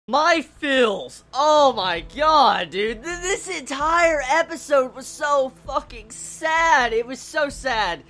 My feels. Oh my god, dude. This entire episode was so fucking sad. It was so sad.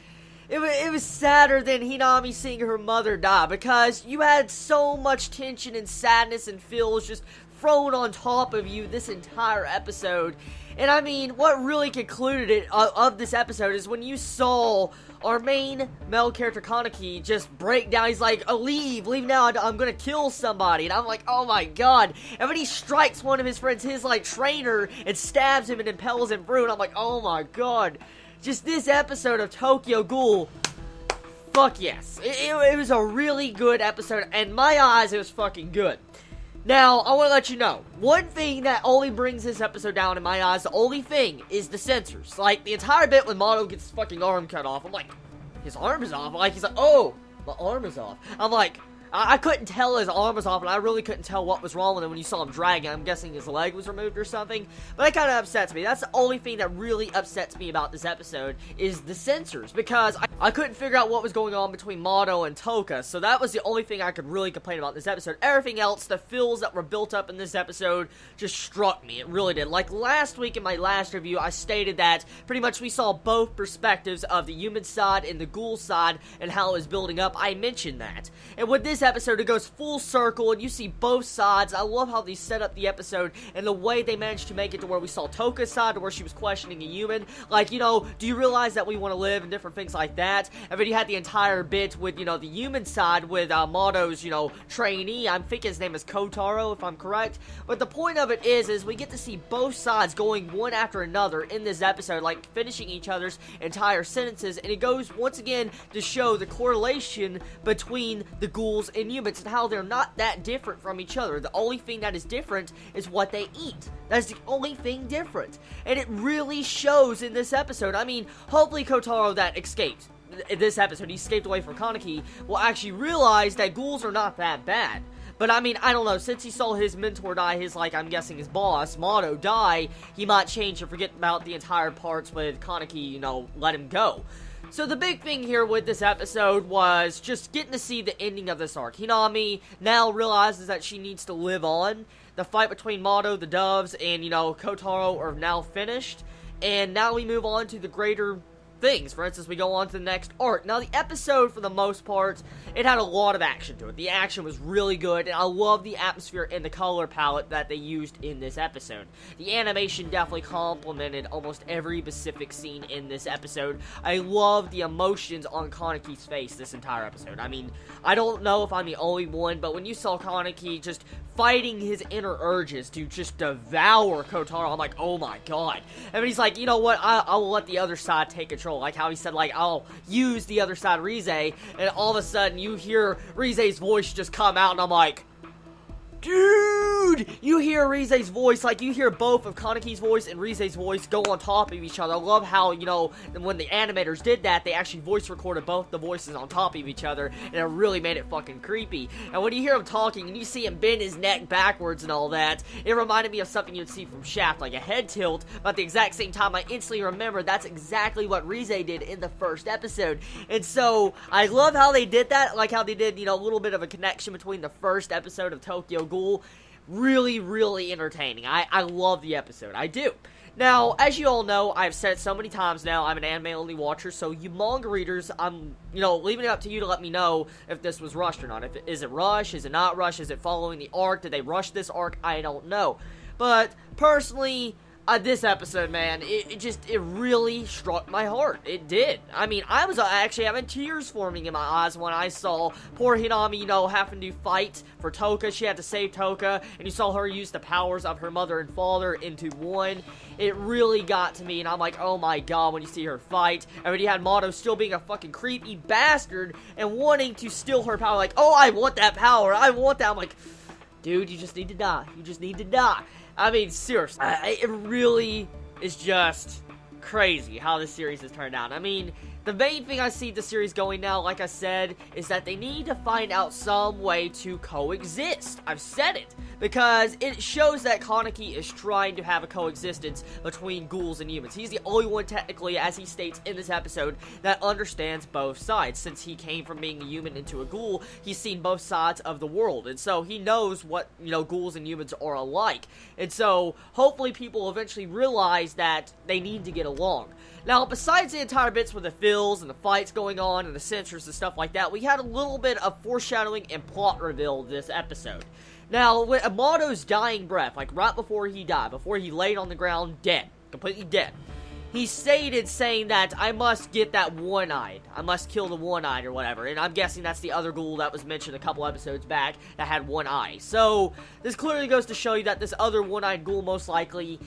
It was sadder than Hinami seeing her mother die, because you had so much tension and sadness and feels just thrown on top of you this entire episode. And I mean, what really concluded it of this episode is when you saw our main male character Kaneki just break down. He's like, oh, leave now, I'm gonna kill somebody. And I'm like, oh my god. And when he strikes one of his friends, his like trainer, and stabs him and impels him through, and I'm like, oh my god. Just this episode of Tokyo Ghoul, fuck yes. It was a really good episode, and in my eyes, it was fucking good. Now, I want to let you know, one thing that only brings this episode down in my eyes, the only thing, is the censors. Like, the entire bit when Mato gets his fucking arm cut off, I'm like, his arm is off? Like, he's like, oh, my arm is off. I'm like, I couldn't tell his arm was off, and I really couldn't tell what was wrong with him when you saw him dragging. I'm guessing his leg was removed or something, but that kind of upsets me. That's the only thing that really upsets me about this episode, is the censors, because I couldn't figure out what was going on between Mato and Toka, so that was the only thing I could really complain about this episode. Everything else, the feels that were built up in this episode, just struck me. It really did. Like last week in my last review, I stated that pretty much we saw both perspectives of the human side and the ghoul side, and how it was building up. I mentioned that. And with this episode, it goes full circle, and you see both sides. I love how they set up the episode, and the way they managed to make it to where we saw Toka's side, to where she was questioning a human, like, you know, do you realize that we want to live, and different things like that. And then you had the entire bit with, you know, the human side with Mato's, you know, trainee. I think his name is Kotaro, if I'm correct. But the point of it is we get to see both sides going one after another in this episode, like finishing each other's entire sentences, and it goes once again to show the correlation between the ghouls and humans, and how they're not that different from each other. The only thing that is different is what they eat. That's the only thing different. And it really shows in this episode. I mean, hopefully Kotaro that escaped in this episode, he escaped away from Kaneki, will actually realize that ghouls are not that bad. But I mean, I don't know, since he saw his mentor die, his, like, I'm guessing his boss, Mato, die, he might change and forget about the entire parts with Kaneki, you know, let him go. So the big thing here with this episode was just getting to see the ending of this arc. Hinami now realizes that she needs to live on. The fight between Mato, the Doves, and, you know, Kotaro are now finished. And now we move on to the greater things. For instance, we go on to the next arc. Now, the episode, for the most part, it had a lot of action to it. The action was really good, and I love the atmosphere and the color palette that they used in this episode. The animation definitely complemented almost every specific scene in this episode. I love the emotions on Kaneki's face this entire episode. I mean, I don't know if I'm the only one, but when you saw Kaneki just fighting his inner urges to just devour Kotaro, I'm like, oh my god. And he's like, you know what, I will let the other side take control. Like how he said, like, I'll use the other side, Rize, and all of a sudden you hear Rize's voice just come out, and I'm like, dude, you hear Rize's voice, like, you hear both of Kaneki's voice and Rize's voice go on top of each other. I love how, you know, when the animators did that, they actually voice recorded both the voices on top of each other, and it really made it fucking creepy. And when you hear him talking, and you see him bend his neck backwards and all that, it reminded me of something you'd see from Shaft, like a head tilt, but at the exact same time, I instantly remember that's exactly what Rize did in the first episode. And so, I love how they did that, like how they did, you know, a little bit of a connection between the first episode of Tokyo Ghoul. Really, really entertaining. I love the episode. I do. Now, as you all know, I've said it so many times now, I'm an anime-only watcher, so you manga readers, I'm, you know, leaving it up to you to let me know if this was rushed or not. Is it rushed? Is it not rushed? Is it following the arc? Did they rush this arc? I don't know. But, personally, this episode, man, it really struck my heart. It did. I mean, I was actually having tears forming in my eyes when I saw poor Hinami, you know, having to fight for Toka. She had to save Toka, and you saw her use the powers of her mother and father into one. It really got to me, and I'm like, oh my god, when you see her fight. And when you had Mato still being a fucking creepy bastard and wanting to steal her power, like, oh, I want that power, I want that. I'm like, dude, you just need to die. You just need to die. I mean, seriously, it really is just crazy how this series has turned out. I mean, the main thing I see the series going now, like I said, is that they need to find out some way to coexist. I've said it. because it shows that Kaneki is trying to have a coexistence between ghouls and humans. He's the only one, technically, as he states in this episode, that understands both sides. Since he came from being a human into a ghoul, he's seen both sides of the world, and so he knows what, ghouls and humans are alike. And so, hopefully people eventually realize that they need to get along. Now, besides the entire bits with the fills and the fights going on and the censors and stuff like that, we had a little bit of foreshadowing and plot reveal this episode. Now, with Amato's dying breath, like right before he died, before he laid on the ground dead, completely dead, he stated saying that I must get that one-eyed. I must kill the one-eyed or whatever. And I'm guessing that's the other ghoul that was mentioned a couple episodes back that had one eye. So, this clearly goes to show you that this other one-eyed ghoul most likely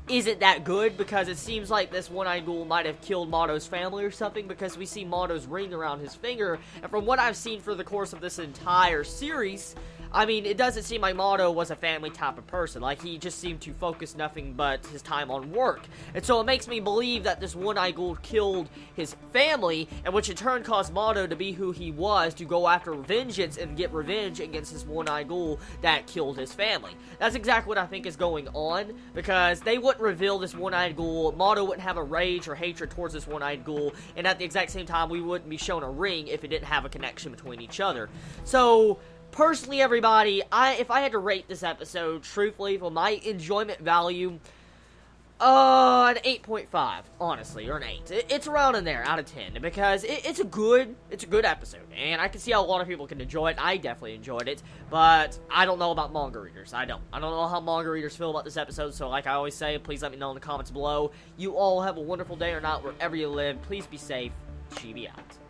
isn't that good, because it seems like this one-eyed ghoul might have killed Mato's family or something, because we see Mato's ring around his finger, and from what I've seen for the course of this entire series, I mean, it doesn't seem like Mato was a family type of person. Like, he just seemed to focus nothing but his time on work. And so it makes me believe that this one-eyed ghoul killed his family, and which in turn caused Mato to be who he was, to go after vengeance and get revenge against this one-eyed ghoul that killed his family. That's exactly what I think is going on, because they wouldn't reveal this one-eyed ghoul, Mato wouldn't have a rage or hatred towards this one-eyed ghoul, and at the exact same time, we wouldn't be shown a ring if it didn't have a connection between each other. So, personally, everybody, if I had to rate this episode, truthfully, for my enjoyment value, an 8.5, honestly, or an 8. It's around in there, out of 10, because it's a good episode, and I can see how a lot of people can enjoy it. I definitely enjoyed it, but I don't know about manga readers. I don't know how manga readers feel about this episode, so like I always say, please let me know in the comments below. You all have a wonderful day or night wherever you live. Please be safe. Chibi out.